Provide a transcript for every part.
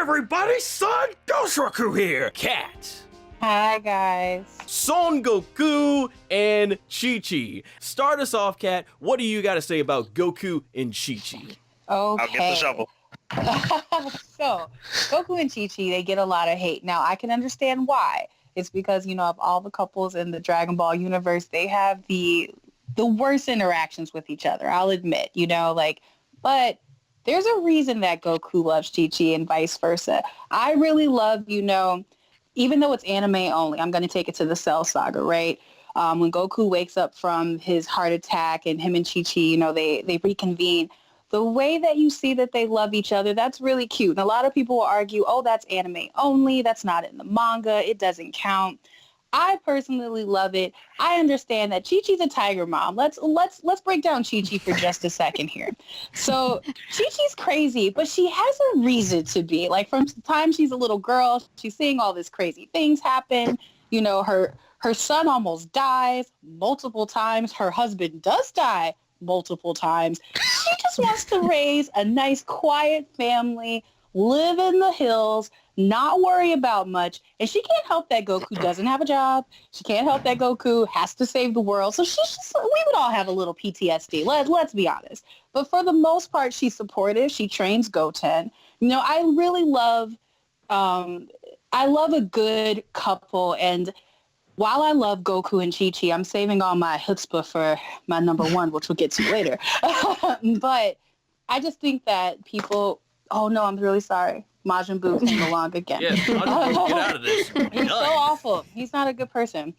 everybody, Son Goshuaku here! Kat! Hi, guys. Son Goku and Chichi. Start us off, Kat. What do you got to say about Goku and Chichi? Okay. I'll get the shovel. So, Goku and Chichi, they get a lot of hate. Now, I can understand why. It's because, of all the couples in the Dragon Ball universe, they have the worst interactions with each other, I'll admit, but there's a reason that Goku loves Chi-Chi and vice versa. I really love, even though it's anime only, I'm going to take it to the Cell Saga, right? When Goku wakes up from his heart attack and him and Chi-Chi, they reconvene. The way that you see that they love each other, that's really cute. And a lot of people will argue, oh, that's anime only. That's not in the manga. It doesn't count. I personally love it. I understand that Chi-Chi's a tiger mom. Let's break down Chi-Chi for just a second here. So Chi-Chi's crazy, but she has a reason to be. Like from the time she's a little girl, she's seeing all these crazy things happen. Her son almost dies multiple times. Her husband does die multiple times. She just wants to raise a nice, quiet family, live in the hills, not worry about much. And she can't help that Goku doesn't have a job. She can't help that Goku has to save the world. So we would all have a little PTSD. Let's be honest. But for the most part, she's supportive. She trains Goten. I really love, I love a good couple. And while I love Goku and Chi-Chi, I'm saving all my chutzpah for my number one, which we'll get to later. But I just think that people, oh no, I'm really sorry. Majin Buu came along again. Yeah, Majin Buu, get out of this. He's so awful. He's not a good person.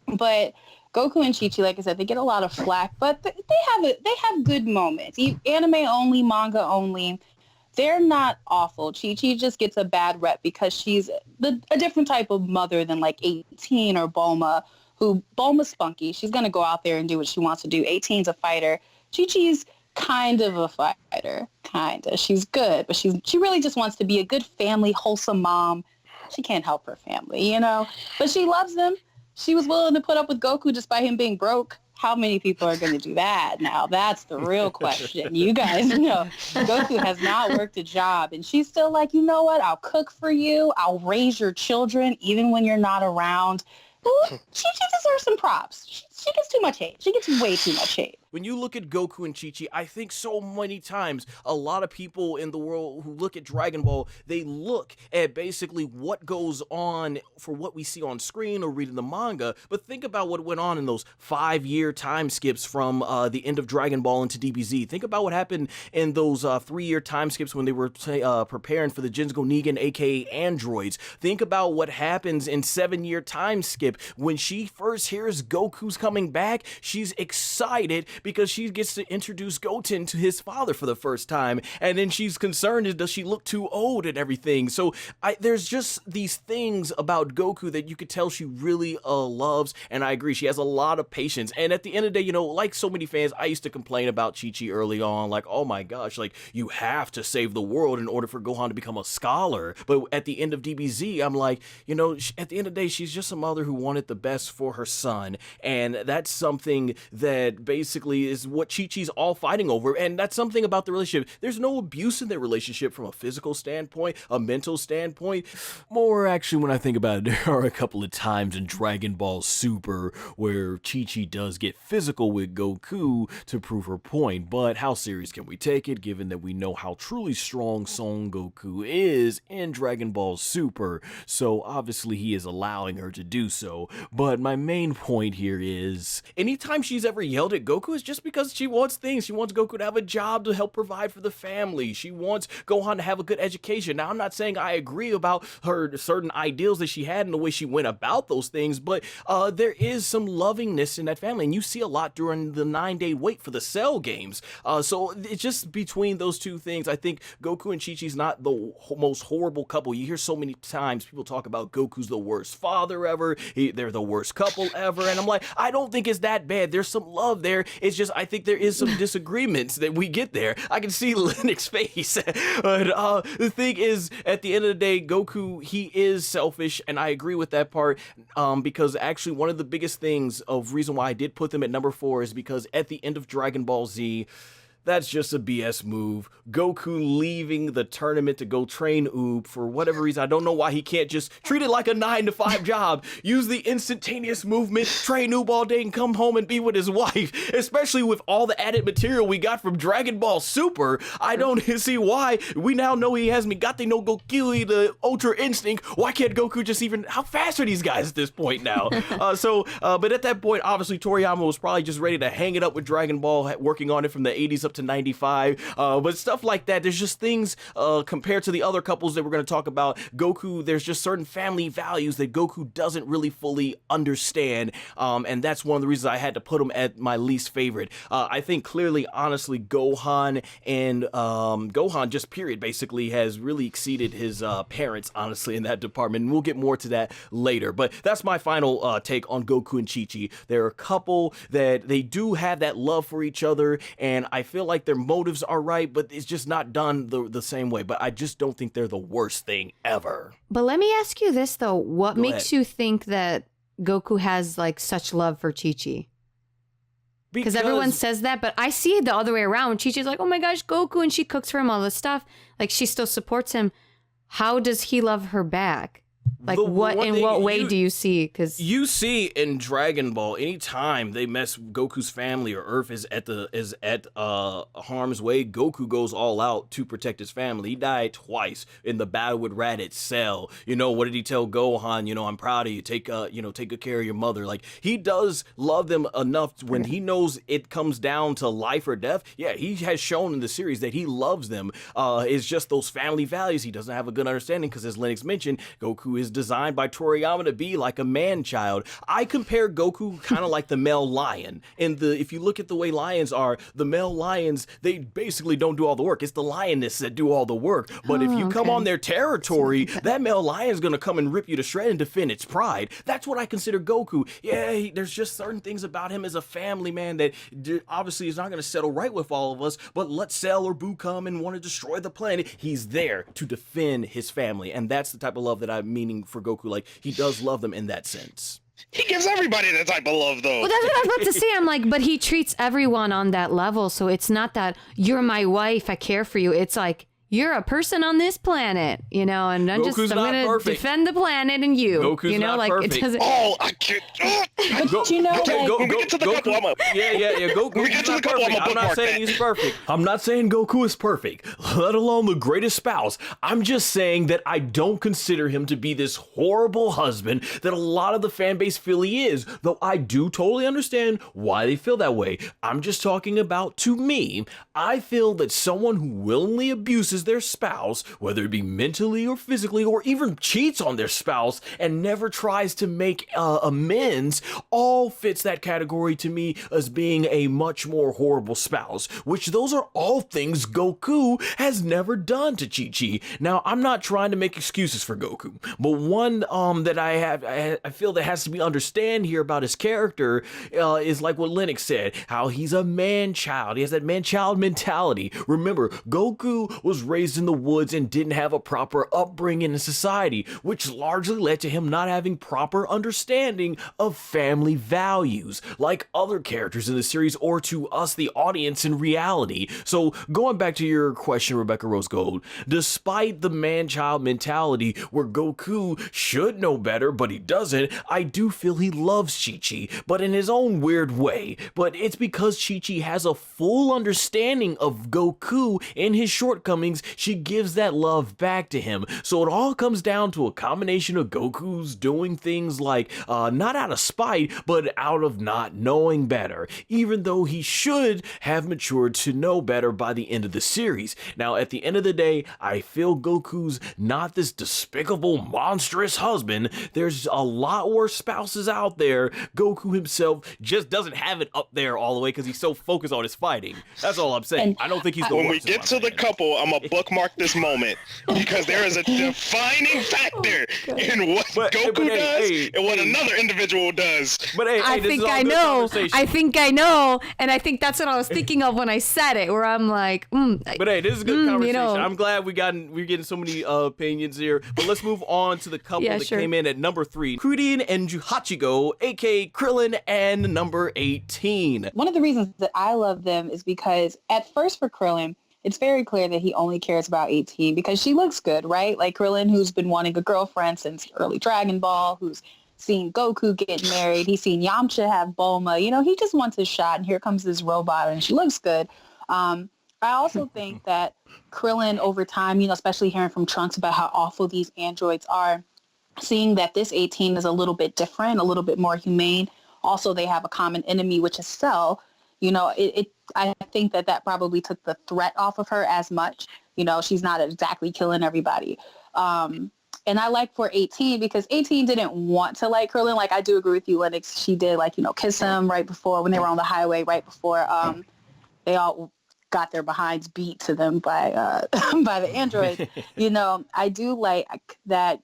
But Goku and Chi-Chi, like I said, they get a lot of flack, but they have good moments. Anime only, manga only. They're not awful. Chi-Chi just gets a bad rep because she's a different type of mother than like 18 or Bulma, who Bulma's spunky. She's going to go out there and do what she wants to do. 18's a fighter. Chi-Chi's kind of a fighter. Kinda. She's good, but she really just wants to be a good family, wholesome mom. She can't help her family, But she loves them. She was willing to put up with Goku despite him being broke. How many people are going to do that now? That's the real question. You guys know Goku has not worked a job, and she's still like, you know what? I'll cook for you. I'll raise your children even when you're not around. She deserves some props. She gets too much hate. She gets way too much hate. When you look at Goku and Chi-Chi, I think so many times a lot of people in the world who look at Dragon Ball, they look at basically what goes on for what we see on screen or reading the manga, but think about what went on in those 5-year time skips from the end of Dragon Ball into DBZ. Think about what happened in those 3-year time skips when they were preparing for the Jinzuko Negan, aka androids. Think about what happens in 7-year time skip when she first hears Goku's coming back. She's excited because she gets to introduce Goten to his father for the first time, and then she's concerned, does she look too old and everything? So there's just these things about Goku that you could tell she really loves, and I agree, she has a lot of patience. And at the end of the day, like so many fans, I used to complain about Chi-Chi early on, like, oh my gosh, like, you have to save the world in order for Gohan to become a scholar. But at the end of DBZ, I'm like, at the end of the day, she's just a mother who wanted the best for her son, and that's something that basically is what Chi-Chi's all fighting over, and that's something about the relationship. There's no abuse in their relationship from a physical standpoint, a mental standpoint. More actually, when I think about it, there are a couple of times in Dragon Ball Super where Chi-Chi does get physical with Goku to prove her point, but how serious can we take it given that we know how truly strong Son Goku is in Dragon Ball Super? So obviously he is allowing her to do so, but my main point here is anytime she's ever yelled at Goku, it's just because she wants things. She wants Goku to have a job to help provide for the family. She wants Gohan to have a good education. Now, I'm not saying I agree about her certain ideals that she had and the way she went about those things, but there is some lovingness in that family, and you see a lot during the 9-day wait for the Cell games. So it's just between those two things. I think Goku and Chi-Chi's not the most horrible couple. You hear so many times people talk about Goku's the worst father ever. They're the worst couple ever, and I'm like, I don't think it's that bad. There's some love there. It's just I think there is some disagreements that we get there. I can see Lennox's face. But the thing is, at the end of the day, Goku, he is selfish, and I agree with that part, because actually one of the biggest things of reason why I did put them at number 4 is because at the end of Dragon Ball Z, That's just a BS move. Goku leaving the tournament to go train Oob for whatever reason. I don't know why he can't just treat it like a 9-to-5 job. Use the instantaneous movement, train Oob all day, and come home and be with his wife. Especially with all the added material we got from Dragon Ball Super. I don't see why. We now know he has Migate no Gokui, the Ultra Instinct. Why can't Goku just even... How fast are these guys at this point now? But at that point, obviously, Toriyama was probably just ready to hang it up with Dragon Ball, working on it from the 80s up to 95, but stuff like that. There's just things compared to the other couples that we're going to talk about. Goku, there's just certain family values that Goku doesn't really fully understand, and that's one of the reasons I had to put him at my least favorite. I think clearly, honestly, Gohan and Gohan just period basically has really exceeded his parents, honestly, in that department, and we'll get more to that later. But that's my final take on Goku and Chichi. They're a couple that they do have that love for each other, and I feel like their motives are right, but it's just not done the same way. But I just don't think they're the worst thing ever. But let me ask you this, though. What makes you think that Goku has like such love for Chi-Chi? Because everyone says that, but I see it the other way around. Chi-Chi's like, oh my gosh, Goku, and she cooks for him all this stuff. Like, she still supports him. How does he love her back? Like, in what way do you see? Because you see in Dragon Ball, anytime they mess Goku's family or Earth is at harm's way, Goku goes all out to protect his family. He died twice in the battle with Raditz Cell. You know, what did he tell Gohan? You know, I'm proud of you. Take good care of your mother. Like, he does love them enough when he knows it comes down to life or death. Yeah, he has shown in the series that he loves them. It's just those family values. He doesn't have a good understanding because, as Lennox mentioned, Goku is designed by Toriyama to be like a man-child. I compare Goku kind of like the male lion. And if you look at the way lions are, the male lions, they basically don't do all the work. It's the lioness that do all the work. But if you come on their territory, that male lion's gonna come and rip you to shred and defend its pride. That's what I consider Goku. Yeah, there's just certain things about him as a family man that obviously is not gonna settle right with all of us, but let Cell or Boo come and want to destroy the planet, he's there to defend his family. And that's the type of love that I'm meaning for Goku. Like, he does love them in that sense. He gives everybody that type of love, though. Well, that's what I was about to say. I'm like, but he treats everyone on that level. So it's not that you're my wife, I care for you. It's like, you're a person on this planet, you know, and I'm going to defend the planet and you. Goku's you know, not like perfect. It doesn't. Oh, I can't. But you know, When we get to the couple, Goku's not perfect. I'm not saying he's perfect. I'm not saying Goku is perfect, let alone the greatest spouse. I'm just saying that I don't consider him to be this horrible husband that a lot of the fan base feel he is, though I do totally understand why they feel that way. I'm just talking about, to me, I feel that someone who willingly abuses their spouse, whether it be mentally or physically, or even cheats on their spouse and never tries to make amends, all fits that category to me as being a much more horrible spouse, which those are all things Goku has never done to Chi-Chi. Now, I'm not trying to make excuses for Goku, but one that I feel that has to be understand here about his character is like what Lennox said, how he's a man-child. He has that man-child mentality. Remember, Goku was raised in the woods and didn't have a proper upbringing in society, which largely led to him not having proper understanding of family values, like other characters in the series or to us, the audience, in reality. So going back to your question, Rebecca Rose Gold, despite the man-child mentality where Goku should know better, but he doesn't, I do feel he loves Chi-Chi, but in his own weird way. But it's because Chi-Chi has a full understanding of Goku and his shortcomings, she gives that love back to him. So it all comes down to a combination of Goku's doing things like, not out of spite, but out of not knowing better, even though he should have matured to know better by the end of the series. Now, at the end of the day, I feel Goku's not this despicable, monstrous husband. There's a lot worse spouses out there. Goku himself just doesn't have it up there all the way because he's so focused on his fighting. That's all I'm saying. I don't think he's the When worst. we get to the couple, I'm going bookmark this moment because there is a defining factor in what Goku does and what another individual does. But hey, I think I know. I think I know, and I think that's what I was thinking of when I said it. Where I'm like, but hey, this is a good conversation. You know. I'm glad we're getting so many opinions here. But let's move on to the couple that came in at number 3, Krillin and Hachigo, aka Krillin and number 18. One of the reasons that I love them is because at first for Krillin, it's very clear that he only cares about 18 because she looks good, right? Like Krillin, who's been wanting a girlfriend since early Dragon Ball, who's seen Goku get married. He's seen Yamcha have Bulma. You know, he just wants his shot, and here comes this robot, and she looks good. I also think that Krillin over time, you know, especially hearing from Trunks about how awful these androids are, seeing that this 18 is a little bit different, a little bit more humane. Also, they have a common enemy, which is Cell. You know, I think that probably took the threat off of her as much. You know, she's not exactly killing everybody. And I like for 18 because 18 didn't want to like Krillin. Like, I do agree with you, Lennox. She did, like, you know, kiss him right before when they were on the highway, right before they all got their behinds beat to them by by the android. You know, I do like that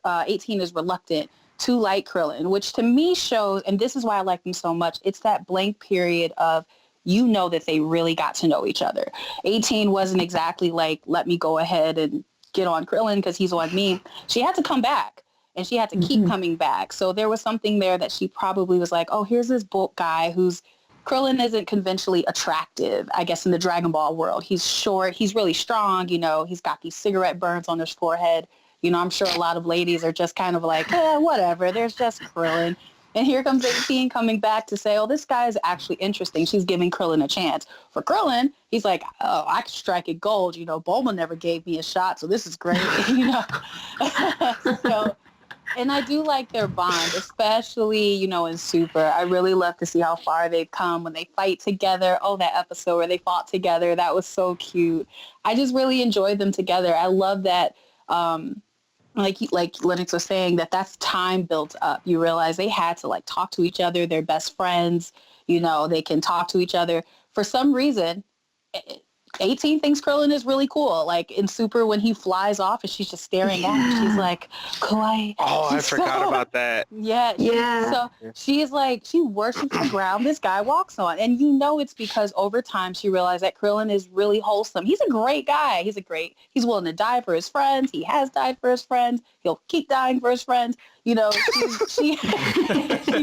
18 is reluctant to like Krillin, which to me shows, and this is why I like them so much, it's that blank period of, you know, that they really got to know each other. 18 wasn't exactly like, let me go ahead and get on Krillin because he's on me. She had to come back, and she had to keep coming back. So there was something there that she probably was like, oh, here's this bulk guy who's, Krillin isn't conventionally attractive, I guess, in the Dragon Ball world. He's short. He's really strong. You know, he's got these cigarette burns on his forehead. You know, I'm sure a lot of ladies are just kind of like, whatever. There's just Krillin. And here comes 18 coming back to say, oh, this guy is actually interesting. She's giving Krillin a chance. For Krillin, he's like, oh, I can strike it gold. You know, Bulma never gave me a shot, so this is great. You know, so, and I do like their bond, especially, you know, in Super. I really love to see how far they've come when they fight together. Oh, that episode where they fought together. That was so cute. I just really enjoyed them together. I love that. Like Lennox was saying, that's time built up. You realize they had to like talk to each other. They're best friends. You know, they can talk to each other. For some reason, 18 thinks Krillin is really cool. Like in Super, when he flies off and she's just staring at him, she's like, kawaii. Oh, I forgot about that. Yeah. So she's like, she worships the ground this guy walks on. And you know it's because over time she realized that Krillin is really wholesome. He's a great guy. He's willing to die for his friends. He has died for his friends. He'll keep dying for his friends. You know, she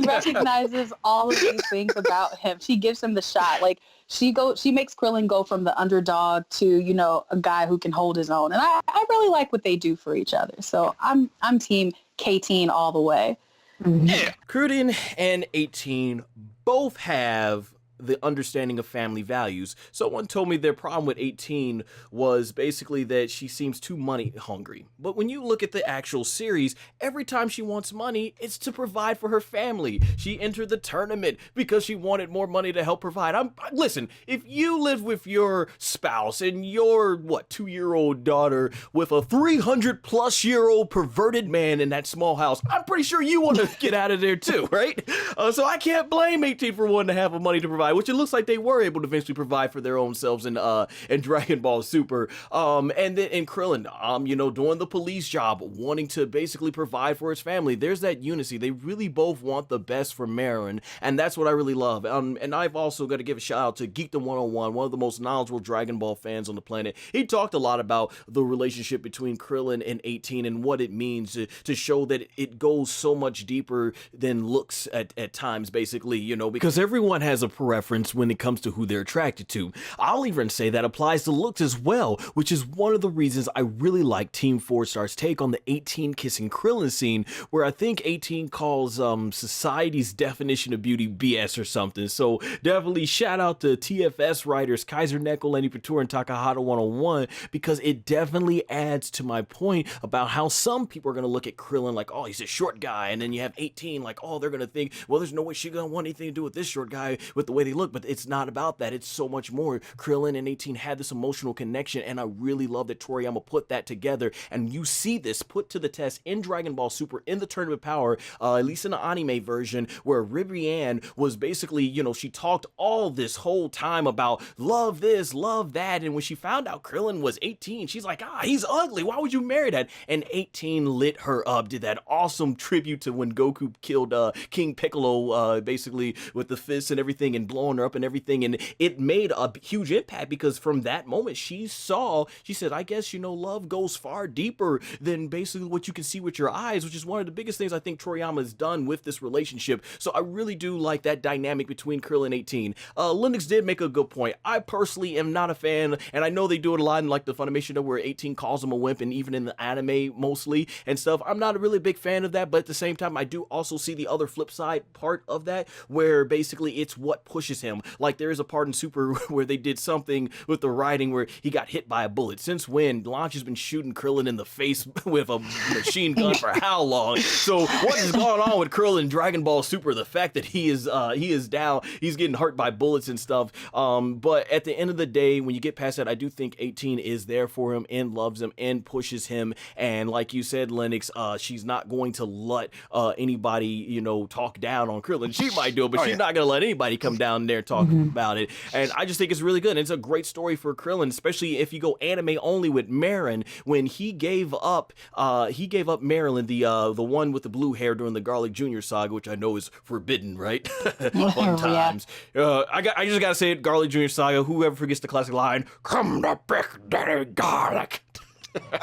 recognizes all of these things about him. She gives him the shot. Like, she makes Krillin go from the underdog to, you know, a guy who can hold his own. And I really like what they do for each other. So I'm team K-teen all the way. Yeah. Krillin and 18 both have the understanding of family values. Someone told me their problem with 18 was basically that she seems too money hungry. But when you look at the actual series, every time she wants money, it's to provide for her family. She entered the tournament because she wanted more money to help provide. Listen, if you live with your spouse and your 2-year-old daughter with a 300-plus-year-old perverted man in that small house, I'm pretty sure you want to get out of there too, right? So I can't blame 18 for wanting to have the money to provide, which it looks like they were able to eventually provide for their own selves in Dragon Ball Super. And then in Krillin, you know, doing the police job, wanting to basically provide for his family. There's that unity. They really both want the best for Marin, and that's what I really love. And I've also got to give a shout out to Geekdom 101, one of the most knowledgeable Dragon Ball fans on the planet. He talked a lot about the relationship between Krillin and 18 and what it means to show that it goes so much deeper than looks at times, basically, you know, because everyone has a preference when it comes to who they're attracted to. I'll even say that applies to looks as well, which is one of the reasons I really like Team 4-Star's take on the 18 kissing Krillin scene, where I think 18 calls society's definition of beauty BS or something. So definitely shout out to TFS writers Kaiser Neckel, Lenny Patur, and Takahata 101, because it definitely adds to my point about how some people are going to look at Krillin like, oh, he's a short guy, and then you have 18 like, oh, they're going to think, well, there's no way she's going to want anything to do with this short guy with the way they look, but it's not about that. It's so much more. Krillin and 18 had this emotional connection, and I really love that Toriyama put that together, and you see this put to the test in Dragon Ball Super in the Tournament of Power, at least in the anime version, where Ribrianne was basically, you know, she talked all this whole time about love this, love that, and when she found out Krillin was 18, she's like, he's ugly, why would you marry that? And 18 lit her up, did that awesome tribute to when Goku killed King Piccolo, basically with the fists and everything, and blowing her up and everything, and it made a huge impact, because from that moment she said, I guess, you know, love goes far deeper than basically what you can see with your eyes, which is one of the biggest things I think Toriyama has done with this relationship. So I really do like that dynamic between Krillin and 18. Linux did make a good point. I personally am not a fan, and I know they do it a lot in like the Funimation show where 18 calls him a wimp, and even in the anime mostly and stuff. I'm not a really big fan of that, but at the same time I do also see the other flip side part of that, where basically it's what pushes him. Like there is a part in Super where they did something with the writing where he got hit by a bullet. Since when? Launch has been shooting Krillin in the face with a machine gun for how long? So what is going on with Krillin in Dragon Ball Super? The fact that he is down, he's getting hurt by bullets and stuff. But at the end of the day, when you get past that, I do think 18 is there for him and loves him and pushes him. And like you said, Lennox, she's not going to let anybody, you know, talk down on Krillin. She might do it, but she's not going to let anybody come down there and talk about it. And I just think it's really good. And it's a great story for Krillin, especially if you go anime only with Marin. When he gave up Marilyn, the one with the blue hair during the Garlic Jr. saga, which I know is forbidden, right? Fun times. I just gotta say it, Garlic Jr. saga. Whoever forgets the classic line, "Come to Big Daddy Garlic."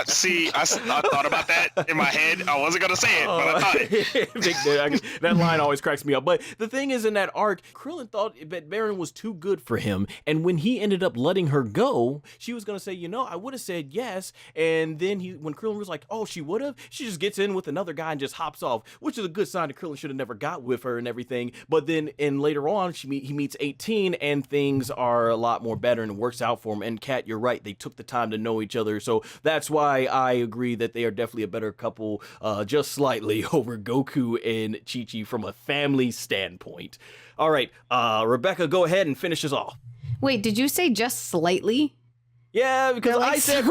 See, I thought about that in my head. I wasn't gonna say it, but I thought it. That line always cracks me up. But the thing is, in that arc, Krillin thought that Baron was too good for him, and when he ended up letting her go, she was gonna say, you know, I would have said yes. And then when Krillin was like, oh, she would have, she just gets in with another guy and just hops off, which is a good sign that Krillin should have never got with her and everything. But then, and later on, he meets 18, and things are a lot more better, and it works out for him. And Kat, you're right, they took the time to know each other, so that's why I agree that they are definitely a better couple, just slightly over Goku and Chichi from a family standpoint. All right, Rebecca, go ahead and finish us off. Wait, did you say just slightly? Yeah, because like I said, in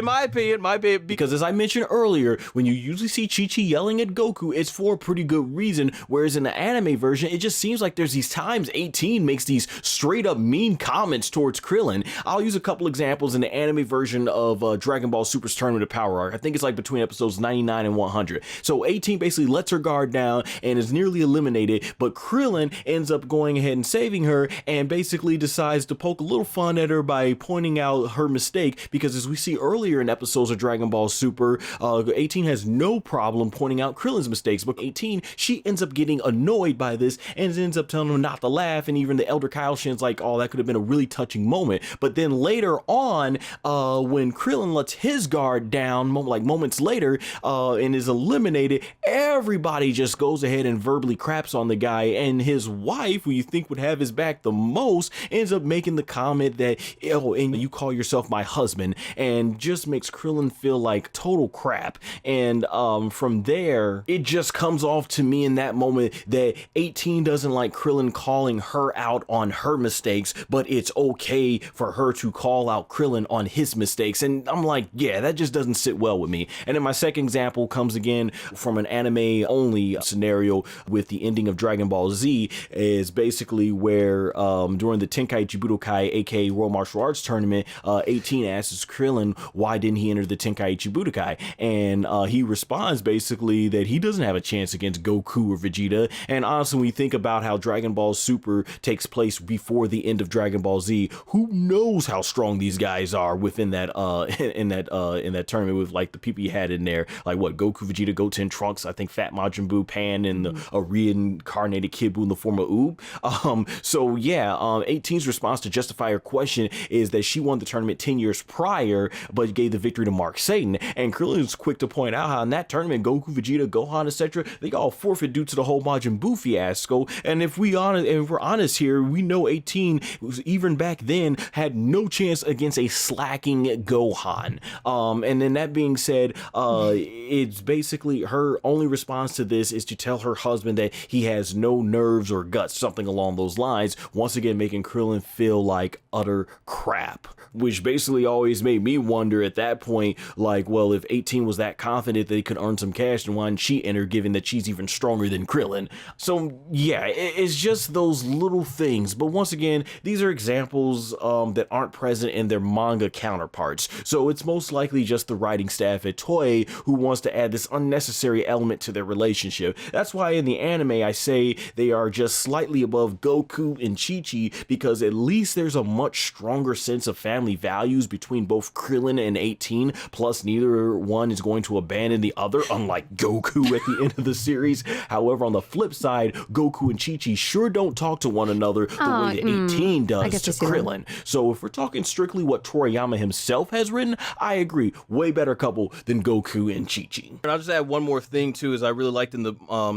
my opinion, because as I mentioned earlier, when you usually see Chi-Chi yelling at Goku, it's for a pretty good reason, whereas in the anime version, it just seems like there's these times 18 makes these straight up mean comments towards Krillin. I'll use a couple examples in the anime version of Dragon Ball Super's Tournament of Power arc. I think it's like between episodes 99 and 100. So 18 basically lets her guard down and is nearly eliminated, but Krillin ends up going ahead and saving her, and basically decides to poke a little fun at her by pointing out her mistake, because as we see earlier in episodes of Dragon Ball Super, 18 has no problem pointing out Krillin's mistakes, but 18, she ends up getting annoyed by this and ends up telling him not to laugh, and even the Elder Kaioshin's like, oh, that could have been a really touching moment. But then later on, when Krillin lets his guard down, moments later, and is eliminated, everybody just goes ahead and verbally craps on the guy, and his wife, who you think would have his back the most, ends up making the comment that, oh, and you call yourself my husband, and just makes Krillin feel like total crap. And from there, it just comes off to me in that moment that 18 doesn't like Krillin calling her out on her mistakes, but it's okay for her to call out Krillin on his mistakes. And I'm like, yeah, that just doesn't sit well with me. And then my second example comes again from an anime only scenario with the ending of Dragon Ball Z, is basically where during the Tenkaichi Budokai, aka World Martial Arts Tournament, 18 asks Krillin why didn't he enter the Tenkaichi Budokai, and he responds basically that he doesn't have a chance against Goku or Vegeta. And honestly, when we think about how Dragon Ball Super takes place before the end of Dragon Ball Z, who knows how strong these guys are within that in that tournament, with like the people you had in there, like what, Goku, Vegeta, Goten, Trunks, I think Fat Majin Buu, Pan, and a reincarnated Kid Buu in the form of Oob. So yeah, yeah, 18's response to justify her question is that she won the tournament 10 years prior, but gave the victory to Mark Satan. And Krillin's quick to point out how in that tournament, Goku, Vegeta, Gohan, etc., they all forfeit due to the whole Majin Buu fiasco. And if we're honest here, we know 18 was, even back then, had no chance against a slacking Gohan. And then that being said, it's basically her only response to this is to tell her husband that he has no nerves or guts, something along those lines, once again making Krillin feel like utter crap, which basically always made me wonder at that point, like, well, if 18 was that confident that he could earn some cash, then why didn't she enter, given that she's even stronger than Krillin? So yeah, it's just those little things. But once again, these are examples that aren't present in their manga counterparts. So it's most likely just the writing staff at Toei who wants to add this unnecessary element to their relationship. That's why in the anime I say they are just slightly above Goku and Chichi, because at least there's a much stronger sense of family values between both Krillin and 18, plus neither one is going to abandon the other, unlike Goku at the end of the series. However, on the flip side, Goku and Chichi sure don't talk to one another the way that 18 does to Krillin. So if we're talking strictly what Toriyama himself has written, I agree, way better couple than Goku and Chichi. And I'll just add one more thing too, is I really liked in the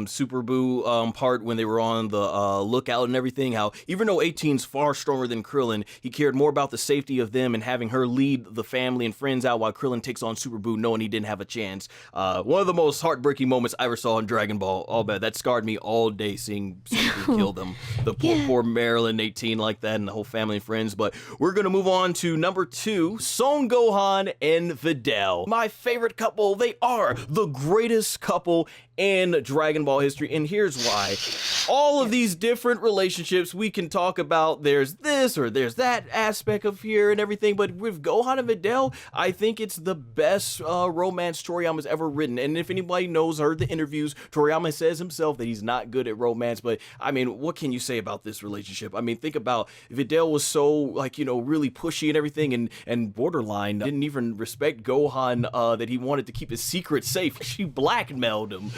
Super Buu part when they were on the lookout and everything, how even though 18's far stronger than Krillin, he cared more about the safety of them and having her lead the family and friends out while Krillin takes on Super Buu knowing he didn't have a chance. One of the most heartbreaking moments I ever saw in Dragon Ball. Oh man, that scarred me all day seeing Super Buu kill them. The poor Marilyn 18 like that and the whole family and friends. But we're gonna move on to number 2, Son Gohan and Videl. My favorite couple. They are the greatest couple in Dragon Ball history, and here's why. All of these different relationships we can talk about, there's this or there's that aspect of here and everything, but with Gohan and Videl, I think it's the best romance Toriyama's ever written. And if anybody knows, heard the interviews, Toriyama says himself that he's not good at romance, but I mean, what can you say about this relationship? I mean, think about Videl was so, like, you know, really pushy and everything, and borderline, didn't even respect Gohan, that he wanted to keep his secret safe. She blackmailed him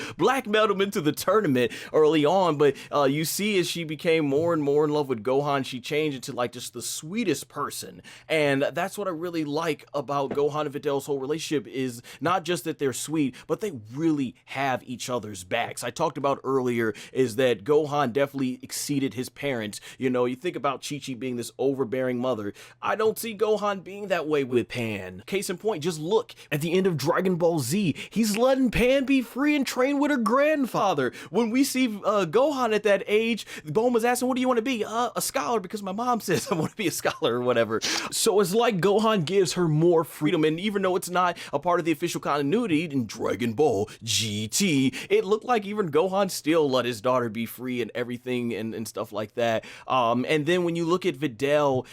into the tournament early on, but you see as she became more and more in love with Gohan, she changed into like just the sweetest person. And that's what I really like about Gohan and Videl's whole relationship, is not just that they're sweet, but they really have each other's backs. I talked about earlier is that Gohan definitely exceeded his parents. You know, you think about Chi-Chi being this overbearing mother. I don't see Gohan being that way with Pan. Case in point, just look at the end of Dragon Ball Z. He's letting Pan be free and train with her grandfather. When we see Gohan at that age, Bulma's asking, what do you want to be? A scholar, because my mom says I want to be a scholar or whatever. So it's like Gohan gives her more freedom, and even though it's not a part of the official continuity in Dragon Ball GT, it looked like even Gohan still let his daughter be free and everything and stuff like that. And then when you look at Videl,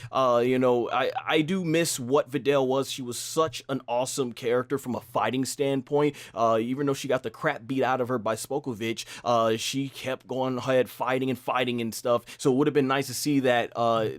you know, I do miss what Videl was. She was such an awesome character from a fighting standpoint. Even though she got the crap beat out of her by Spokovich, she kept going ahead fighting and stuff. So it would have been nice to see that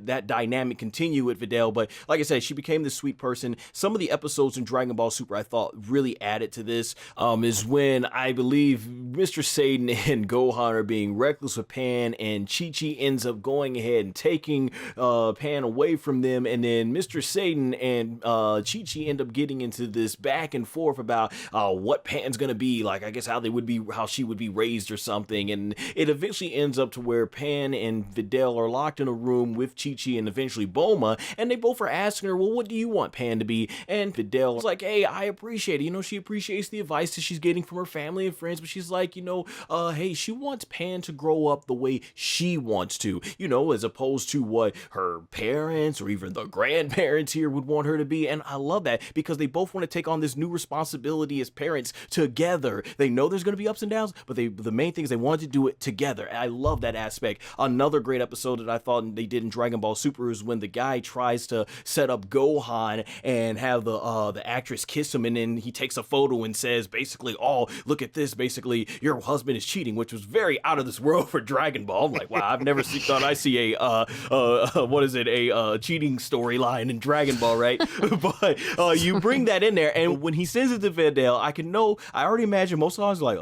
that dynamic continue with Videl. But like I said, she became this sweet person. Some of the episodes in Dragon Ball Super I thought really added to this is when I believe Mr. Satan and Gohan are being reckless with Pan, and Chi-Chi ends up going ahead and taking Pan away from them, and then Mr. Satan and Chi-Chi end up getting into this back and forth about what Pan's gonna be like, I guess how she would be raised or something, and it eventually ends up to where Pan and Videl are locked in a room with Chi-Chi and eventually Bulma, and they both are asking her, well, what do you want Pan to be? And Videl's like, hey, I appreciate it. You know, she appreciates the advice that she's getting from her family and friends, but she's like, you know, hey, she wants Pan to grow up the way she wants to, you know, as opposed to what her parents or even the grandparents here would want her to be. And I love that, because they both want to take on this new responsibility as parents together. They know there's going to be ups and downs, but the main thing is they want to do it together. And I love that aspect. Another great episode that I thought they did in Dragon Ball Super is when the guy tries to set up Gohan and have the actress kiss him, and then he takes a photo and says basically, oh, look at this, basically your husband is cheating, which was very out of this world for Dragon Ball. I'm like, wow, I've never thought I see a cheating storyline in Dragon Ball, right? But you bring that in there, and when he sends it to Videl, I already imagine most of the times like,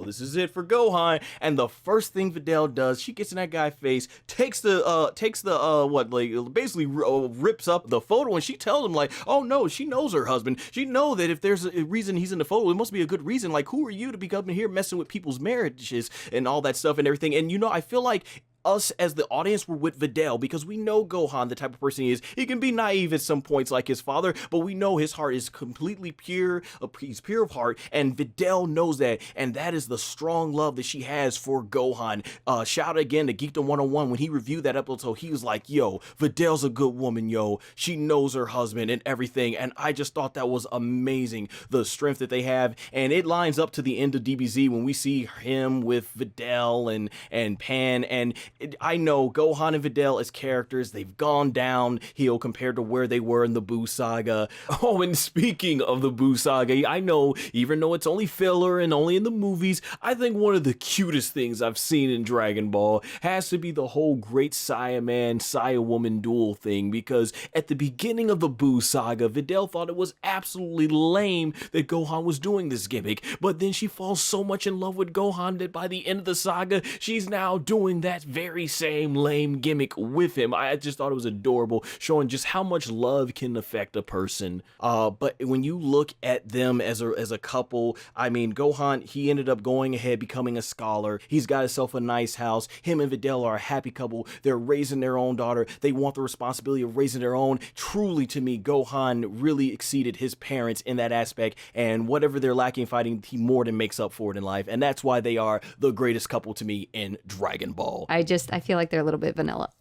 this is it for Gohan. And the first thing Videl does, she gets in that guy's face, takes takes the what, like, basically rips up the photo, and she tells him, like, oh no, she knows her husband. She know that if there's a reason he's in the photo, it must be a good reason. Like, who are you to be coming here messing with people's marriages and all that stuff and everything? And I feel like us as the audience were with Videl, because we know Gohan, the type of person he is. He can be naive at some points like his father, but we know his heart is completely pure. He's pure of heart, and Videl knows that, and that is the strong love that she has for Gohan. Shout out again to Geekdom 101 when he reviewed that episode. He was like, yo, Videl's a good woman, yo. She knows her husband and everything, and I just thought that was amazing, the strength that they have, and it lines up to the end of DBZ when we see him with Videl and Pan, and I know Gohan and Videl as characters, they've gone downhill compared to where they were in the Buu saga. Oh, and speaking of the Buu saga, I know, even though it's only filler and only in the movies, I think one of the cutest things I've seen in Dragon Ball has to be the whole Great Saiyaman, Saiyawoman duel thing, because at the beginning of the Buu saga, Videl thought it was absolutely lame that Gohan was doing this gimmick, but then she falls so much in love with Gohan that by the end of the saga, she's now doing that very same lame gimmick with him. I just thought it was adorable, showing just how much love can affect a person. But when you look at them as a couple, I mean, Gohan, he ended up going ahead, becoming a scholar. He's got himself a nice house. Him and Videl are a happy couple. They're raising their own daughter. They want the responsibility of raising their own. Truly, to me, Gohan really exceeded his parents in that aspect, and whatever they're lacking fighting, he more than makes up for it in life, and that's why they are the greatest couple to me in Dragon Ball. I feel like they're a little bit vanilla.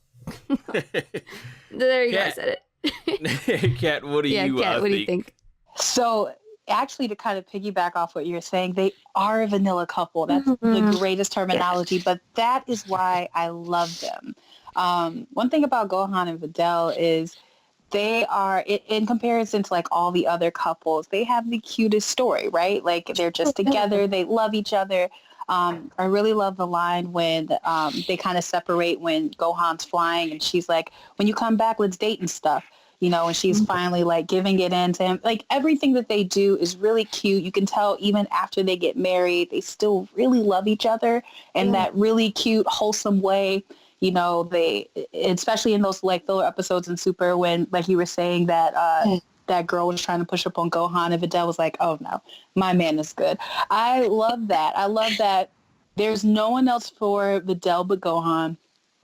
There you go, I said it. Kat, what do you Kat, what do you think? So actually, to kind of piggyback off what you're saying, they are a vanilla couple. That's the greatest terminology, but that is why I love them. One thing about Gohan and Videl is they are, in comparison to like all the other couples, they have the cutest story, right? Like they're just together. They love each other. I really love the line when they kind of separate when Gohan's flying and she's like, when you come back, let's date and stuff, and she's finally like giving it in to him. Like everything that they do is really cute. You can tell even after they get married, they still really love each other in that really cute, wholesome way. They, especially in those like filler episodes in Super when, like you were saying, that that girl was trying to push up on Gohan and Videl was like, oh no, my man is good. I love that. I love that there's no one else for Videl but Gohan.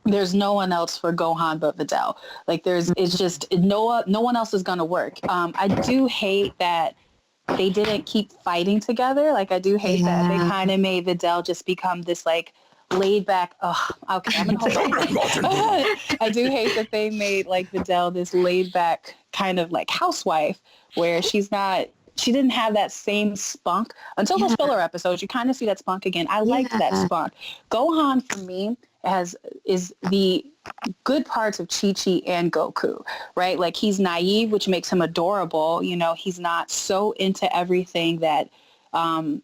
There's no one else for Gohan but Videl. Like it's just no one else is going to work. I do hate that they didn't keep fighting together. Like I do hate that they kind of made Videl just become this like laid back. Oh, okay. I'm gonna hold on. I do hate that they made like Videl this laid back kind of like housewife where she didn't have that same spunk until those filler episodes. You kind of see that spunk again. I liked that spunk. Gohan for me is the good parts of Chi-Chi and Goku, right? Like he's naive, which makes him adorable. He's not so into everything that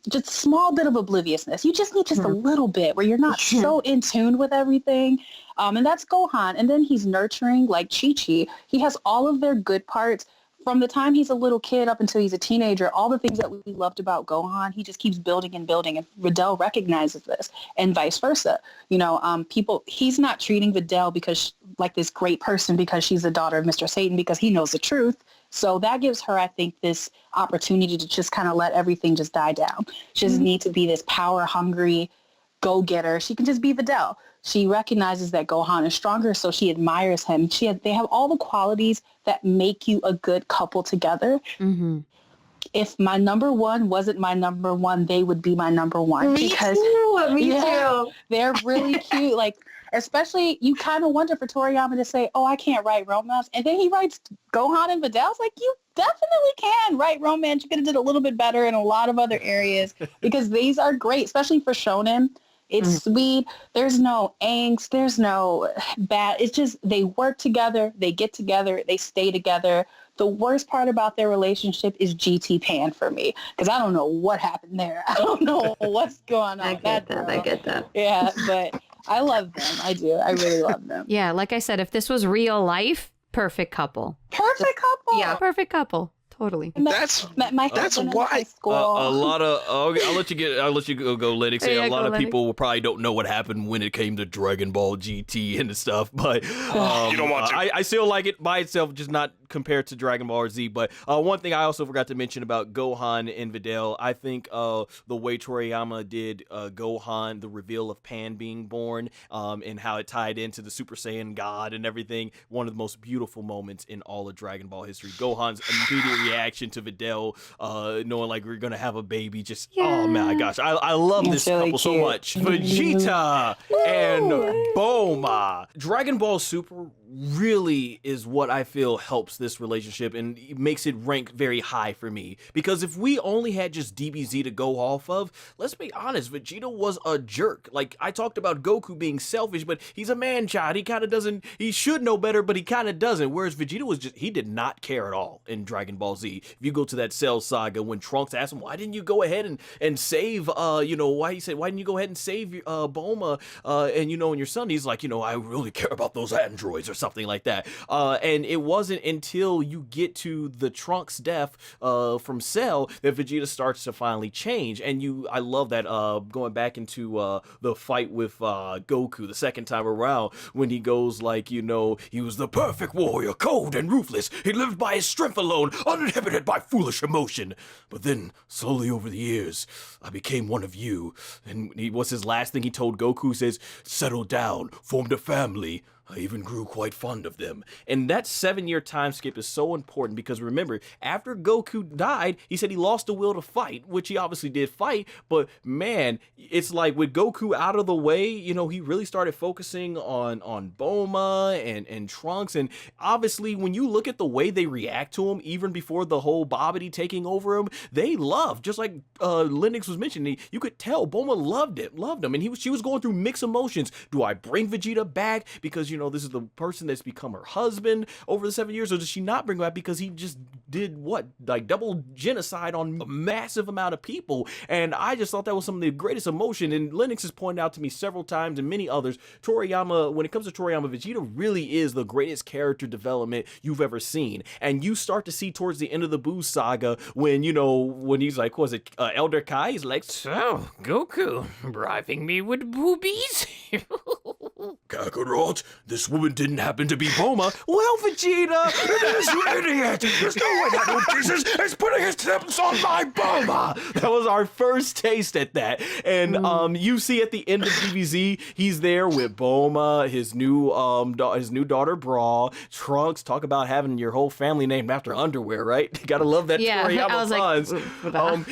just a small bit of obliviousness. You just need just a little bit where you're not so in tune with everything. And that's Gohan. And then he's nurturing like Chi-Chi. He has all of their good parts from the time he's a little kid up until he's a teenager. All the things that we loved about Gohan, he just keeps building and building. And Videl recognizes this and vice versa. He's not treating Videl because like this great person because she's the daughter of Mr. Satan because he knows the truth. So that gives her, I think, this opportunity to just kind of let everything just die down. She doesn't need to be this power-hungry go-getter. She can just be Videl. She recognizes that Gohan is stronger, so she admires him. They have all the qualities that make you a good couple together. Mm-hmm. If my number one wasn't my number one, they would be my number one. Me too. They're really cute. Like, especially, you kind of wonder for Toriyama to say, oh, I can't write romance. And then he writes Gohan and Videl. It's like, you definitely can write romance. You could have did a little bit better in a lot of other areas because these are great, especially for shonen. It's sweet. There's no angst. There's no bad. It's just they work together. They get together. They stay together. The worst part about their relationship is GT Pan for me because I don't know what happened there. I don't know what's going on. I get that. Yeah, but I love them. I do. I really love them. Yeah, like I said, if this was real life, perfect couple. Perfect couple. Yeah, perfect couple. Totally. That's why a lot of I'll let you go Lennox. Yeah, a lot of Lennox. people probably don't know what happened when it came to Dragon Ball GT and stuff, but you don't want to. I still like it by itself, just not compared to Dragon Ball Z. But one thing I also forgot to mention about Gohan and Videl, I think the way Toriyama did Gohan, the reveal of Pan being born, and how it tied into the Super Saiyan God and everything, one of the most beautiful moments in all of Dragon Ball history. Gohan's immediate reaction to Videl, knowing like we're gonna have a baby, just oh my gosh, I love this couple so much. Vegeta and Bulma. Dragon Ball Super really is what I feel helps this relationship and makes it rank very high for me, because if we only had just DBZ to go off of, let's be honest, Vegeta was a jerk. Like, I talked about Goku being selfish, but he's a man child. He kind of doesn't, he should know better, but he kind of doesn't, whereas Vegeta was just, he did not care at all in Dragon Ball Z. If you go to that Cell saga when Trunks asked him, why didn't you go ahead and save why didn't you go ahead and save Bulma and your son, he's like, I really care about those androids or something like that. And it wasn't until you get to the Trunks death from Cell that Vegeta starts to finally change. And I love that going back into the fight with Goku the second time around, when he goes like, he was the perfect warrior, cold and ruthless. He lived by his strength alone, uninhibited by foolish emotion. But then, slowly over the years, I became one of you. And what's his last thing he told Goku? Says, settle down, formed a family. I even grew quite fond of them. And that 7-year time skip is so important, because remember, after Goku died, he said he lost the will to fight, which he obviously did fight, but man, it's like with Goku out of the way, he really started focusing on Bulma and Trunks. And obviously, when you look at the way they react to him, even before the whole Babidi taking over him, they love, just like Lennox was mentioning, you could tell Bulma loved him, and she was going through mixed emotions. Do I bring Vegeta back because, this is the person that's become her husband over the 7 years, or does she not bring him back because he just did double genocide on a massive amount of people? And I just thought that was some of the greatest emotion. And Lennox has pointed out to me several times, and many others, Toriyama, when it comes to Toriyama, Vegeta really is the greatest character development you've ever seen. And you start to see towards the end of the Buu saga when he's like, was it Elder Kai? He's like, so Goku bribing me with boobies? Kakarot, this woman didn't happen to be Bulma. Well, Vegeta, you idiot! There's no way that little Jesus is putting his tips on my Bulma! That was our first taste at that. And you see at the end of DBZ, he's there with Bulma, his new daughter Brawl, Trunks. Talk about having your whole family named after underwear, right? You gotta love that Toriyama puns.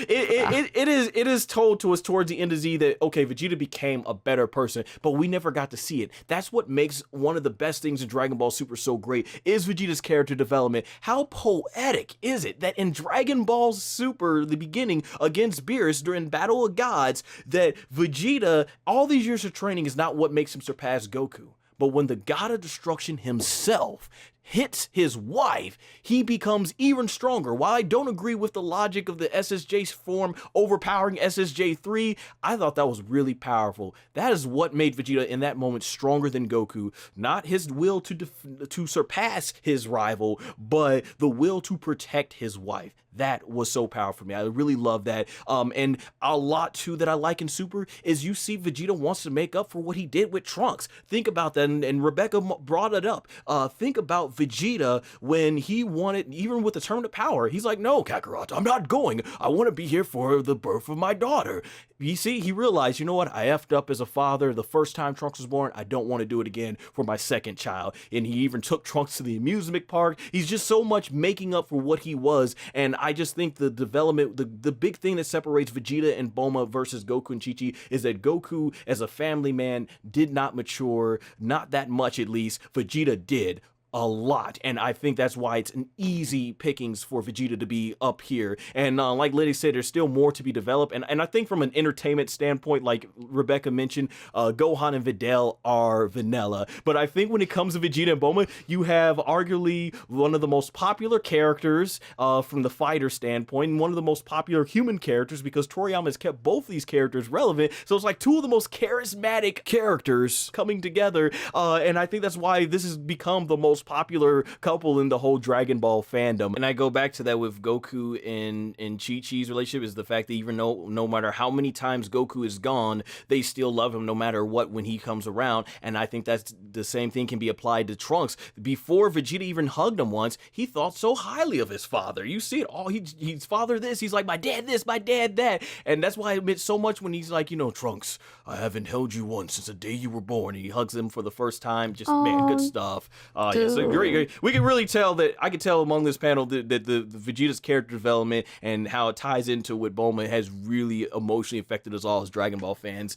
It is told to us towards the end of Z that, okay, Vegeta became a better person, but we never got to see it. That's what makes one of the best things in Dragon Ball Super so great, is Vegeta's character development. How poetic is it that in Dragon Ball Super, the beginning against Beerus during Battle of Gods, that Vegeta, all these years of training is not what makes him surpass Goku. But when the God of Destruction himself hits his wife, he becomes even stronger. While I don't agree with the logic of the SSJ form overpowering SSJ3, I thought that was really powerful. That is what made Vegeta in that moment stronger than Goku. Not his will to surpass his rival, but the will to protect his wife. That was so powerful for me. I really love that. And a lot too that I like in Super is you see Vegeta wants to make up for what he did with Trunks. Think about that, and Rebecca brought it up. Think about Vegeta when he wanted, even with the Tournament of Power, he's like, no, Kakarot, I'm not going. I want to be here for the birth of my daughter. You see, he realized, you know what? I effed up as a father the first time Trunks was born. I don't want to do it again for my second child. And he even took Trunks to the amusement park. He's just so much making up for what he was. And I just think the development, the big thing that separates Vegeta and Bulma versus Goku and Chichi is that Goku, as a family man, did not mature, not that much at least. Vegeta did. A lot, and I think that's why it's an easy pickings for Vegeta to be up here. And like Liddy said, there's still more to be developed, and I think from an entertainment standpoint, like Rebecca mentioned, Gohan and Videl are vanilla, but I think when it comes to Vegeta and Bulma, you have arguably one of the most popular characters from the fighter standpoint, and one of the most popular human characters, because Toriyama has kept both these characters relevant, so it's like two of the most charismatic characters coming together, and I think that's why this has become the most most popular couple in the whole Dragon Ball fandom. And I go back to that with Goku and Chi-Chi's relationship, is the fact that even no matter how many times Goku is gone, they still love him no matter what when he comes around. And I think that's the same thing can be applied to Trunks. Before Vegeta even hugged him once, he thought so highly of his father. You see it all. He's father this. He's like, my dad this, my dad that. And that's why I admit so much when he's like, Trunks, I haven't held you once since the day you were born. And he hugs him for the first time. Just, man, good stuff. Yeah, so great. We can really tell that, I can tell among this panel that the Vegeta's character development and how it ties into what Bulma has really emotionally affected us all as Dragon Ball fans.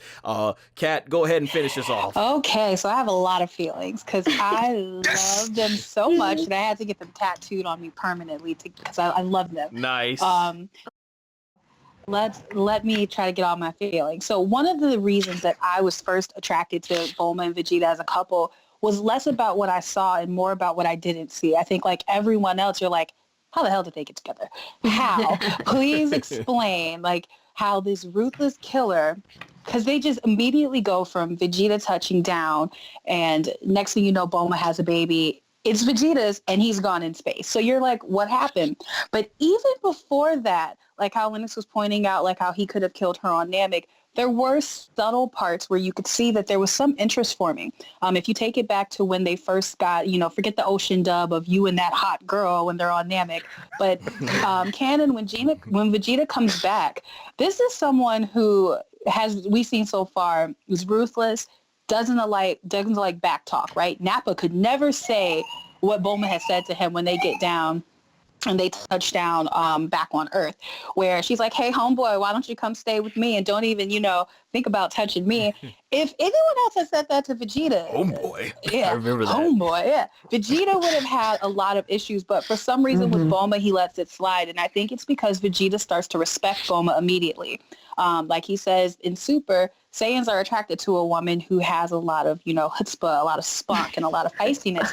Kat, go ahead and finish this off. Okay, so I have a lot of feelings because I love them so much that I had to get them tattooed on me permanently because I love them. Nice. Let me try to get all my feelings. So one of the reasons that I was first attracted to Bulma and Vegeta as a couple was less about what I saw and more about what I didn't see. I think like everyone else, you're like, how the hell did they get together? How? Please explain like how this ruthless killer, because they just immediately go from Vegeta touching down and next thing you know, Bulma has a baby. It's Vegeta's and he's gone in space. So you're like, what happened? But even before that, like how Lennox was pointing out, like how he could have killed her on Namek, there were subtle parts where you could see that there was some interest forming. If you take it back to when they first got, forget the ocean dub of you and that hot girl when they're on Namek, but canon, when Vegeta comes back, this is someone who we've seen so far, is ruthless, doesn't like back talk, right? Nappa could never say what Bulma has said to him when they get down and they touch down back on Earth, where she's like, hey, homeboy, why don't you come stay with me and don't even, think about touching me. If anyone else had said that to Vegeta. Homeboy. Yeah, I remember that. Homeboy, yeah. Vegeta would have had a lot of issues, but for some reason with Bulma, he lets it slide. And I think it's because Vegeta starts to respect Bulma immediately. Like he says in Super, Saiyans are attracted to a woman who has a lot of, chutzpah, a lot of spunk, and a lot of feistiness.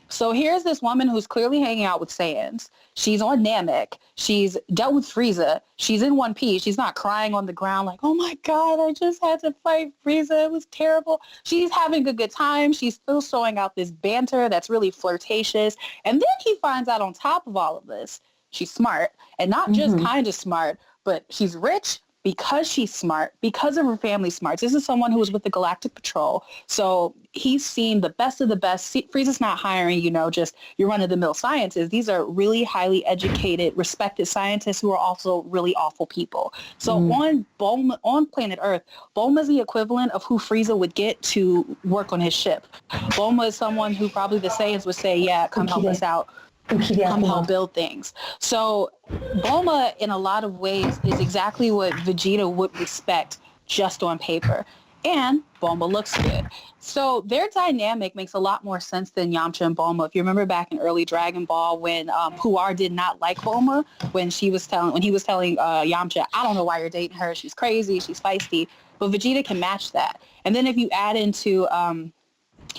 So here's this woman who's clearly hanging out with Saiyans. She's on Namek. She's dealt with Frieza. She's in One Piece. She's not crying on the ground like, oh my God, I just had to fight Frieza. It was terrible. She's having a good time. She's still showing out this banter that's really flirtatious. And then he finds out on top of all of this, she's smart. And not just kind of smart, but she's rich because she's smart, because of her family smarts. This is someone who was with the Galactic Patrol. So he's seen the best of the best. Frieza's not hiring, just your run-of-the-mill scientists. These are really highly educated, respected scientists who are also really awful people. So on planet Earth, Bulma is the equivalent of who Frieza would get to work on his ship. Bulma is someone who probably the Saiyans would say, yeah, come help us out. Come help build things. So Bulma, in a lot of ways, is exactly what Vegeta would respect just on paper. And Bulma looks good. So their dynamic makes a lot more sense than Yamcha and Bulma. If you remember back in early Dragon Ball when Puar did not like Bulma, when he was telling Yamcha, I don't know why you're dating her. She's crazy. She's feisty. But Vegeta can match that. And then if you add into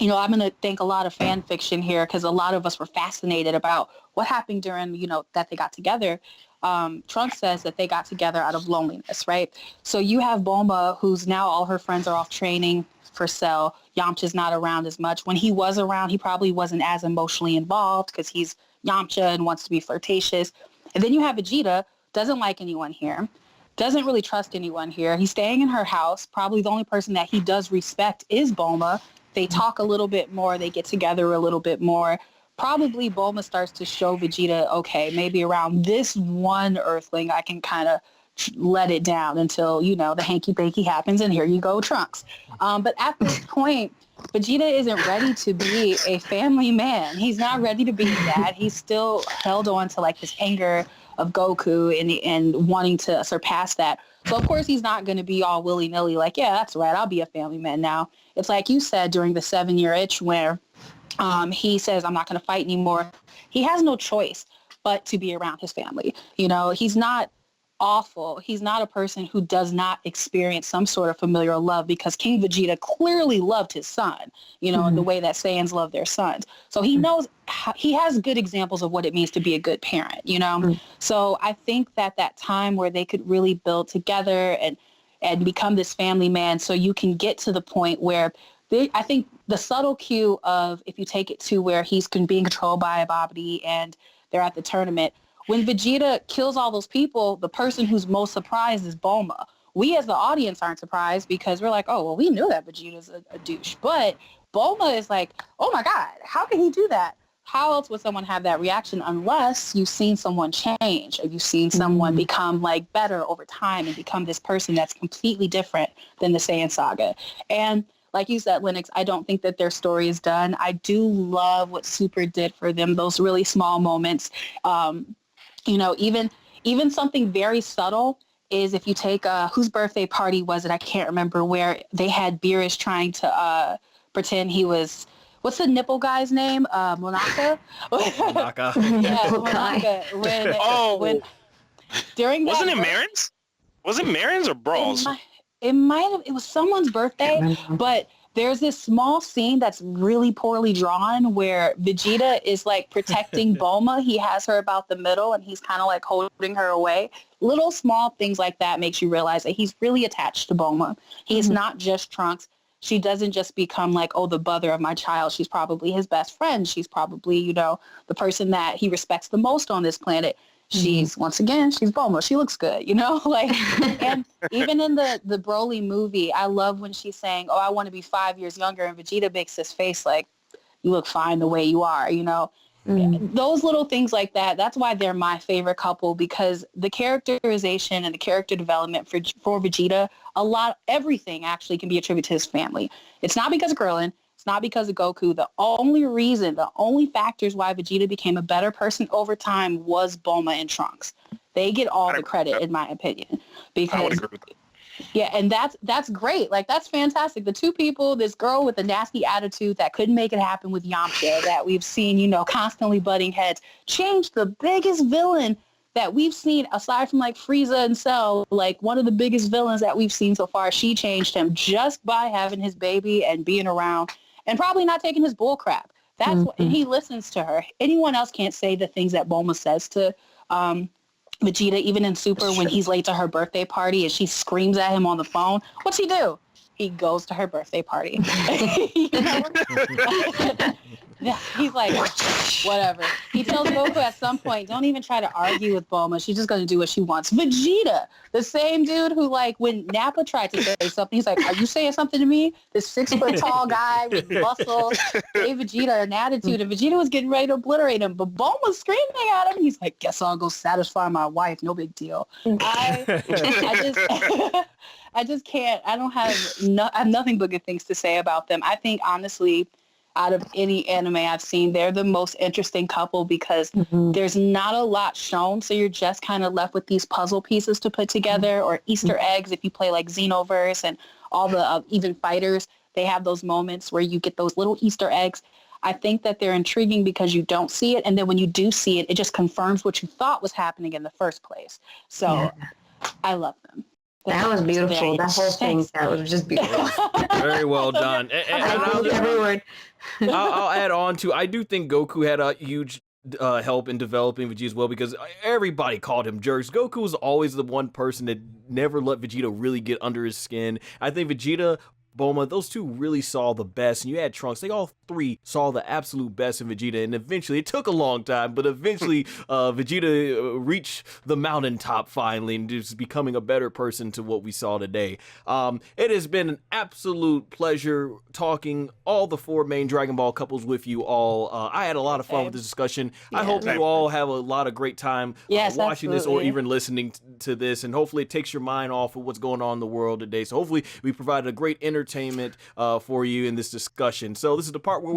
I'm going to think a lot of fan fiction here because a lot of us were fascinated about what happened during, that they got together. Trunks says that they got together out of loneliness, right? So you have Bulma, who's now all her friends are off training for Cell. Yamcha's not around as much. When he was around, he probably wasn't as emotionally involved because he's Yamcha and wants to be flirtatious. And then you have Vegeta, doesn't like anyone here, doesn't really trust anyone here. He's staying in her house. Probably the only person that he does respect is Bulma. They talk a little bit more. They get together a little bit more. Probably Bulma starts to show Vegeta, okay, maybe around this one Earthling, I can kind of let it down until, the hanky-panky happens, and here you go, Trunks. But at this point, Vegeta isn't ready to be a family man. He's not ready to be that. He's still held on to, like, this anger of Goku and wanting to surpass that. So, of course, he's not going to be all willy-nilly like, yeah, that's right, I'll be a family man now. It's like you said during the 7-year itch where he says, I'm not going to fight anymore. He has no choice but to be around his family. He's not awful. He's not a person who does not experience some sort of familial love because King Vegeta clearly loved his son, in the way that Saiyans love their sons. So he knows, he has good examples of what it means to be a good parent, So I think that time where they could really build together and become this family man so you can get to the point where I think the subtle cue of, if you take it to where he's being controlled by a Babidi and they're at the tournament, when Vegeta kills all those people, the person who's most surprised is Bulma. We as the audience aren't surprised because we're like, oh, well, we knew that Vegeta's a douche. But Bulma is like, oh my God, how can he do that? How else would someone have that reaction unless you've seen someone change, or you've seen someone become like better over time and become this person that's completely different than the Saiyan saga. And like you said, Lennox, I don't think that their story is done. I do love what Super did for them, those really small moments. Even something very subtle is, if you take whose birthday party was it? I can't remember, where they had Beerus trying to pretend he was, what's the nipple guy's name? Monaka? Monaka. Yeah, Monaka. When during that, wasn't it Marin's? Was it Marin's or Brawl's? It was someone's birthday, but there's this small scene that's really poorly drawn where Vegeta is like protecting Bulma. He has her about the middle and he's kind of like holding her away. Little small things like that makes you realize that he's really attached to Bulma. He's not just Trunks. She doesn't just become like, oh, the mother of my child. She's probably his best friend. She's probably, the person that he respects the most on this planet. She's, once again, she's Bulma. She looks good, and even in the Broly movie, I love when she's saying, oh, I want to be 5 years younger. And Vegeta makes this face like, you look fine the way you are, Those little things like that, that's why they're my favorite couple, because the characterization and the character development for Vegeta, everything actually can be attributed to his family. It's not because of Krillin. It's not because of Goku. The only factors why Vegeta became a better person over time was Bulma and Trunks. They get all the credit, in my opinion. Because, I would agree with that. Yeah, and that's great. Like, that's fantastic. The two people, this girl with a nasty attitude that couldn't make it happen with Yamcha, that we've seen, constantly butting heads, changed the biggest villain that we've seen, aside from like Frieza and Cell, like one of the biggest villains that we've seen so far. She changed him just by having his baby and being around and probably not taking his bull crap. That's what, and he listens to her. Anyone else can't say the things that Bulma says to Vegeta, even in Super, when he's late to her birthday party and she screams at him on the phone. What's he do? He goes to her birthday party. Yeah, he's like, whatever. He tells Goku at some point, don't even try to argue with Bulma. She's just going to do what she wants. Vegeta, the same dude who, like, when Nappa tried to say something, he's like, are you saying something to me? This 6-foot-tall guy with muscle gave Vegeta an attitude, and Vegeta was getting ready to obliterate him, but Bulma's screaming at him. He's like, guess I'll go satisfy my wife. No big deal. I just can't. I have nothing but good things to say about them. I think, honestly, out of any anime I've seen, they're the most interesting couple because there's not a lot shown. So you're just kind of left with these puzzle pieces to put together, or Easter eggs. If you play like Xenoverse and all the even fighters, they have those moments where you get those little Easter eggs. I think that they're intriguing because you don't see it. And then when you do see it, it just confirms what you thought was happening in the first place. So I love them. That was beautiful. That whole thing, that was just beautiful. Very well done. I'll add on to, I do think Goku had a huge help in developing Vegeta as well, because everybody called him jerks. Goku was always the one person that never let Vegeta really get under his skin. I think Vegeta, Bulma, those two really saw the best, and you had Trunks. They all three saw the absolute best in Vegeta, and eventually, it took a long time, but eventually Vegeta reached the mountaintop finally, and just becoming a better person to what we saw today. It has been an absolute pleasure talking all the 4 main Dragon Ball couples with you all. I had a lot of fun with this discussion. I hope you all have a lot of great time watching this or even listening to this, and hopefully it takes your mind off of what's going on in the world today. So hopefully we provided a great entertainment for you in this discussion. So this is the part where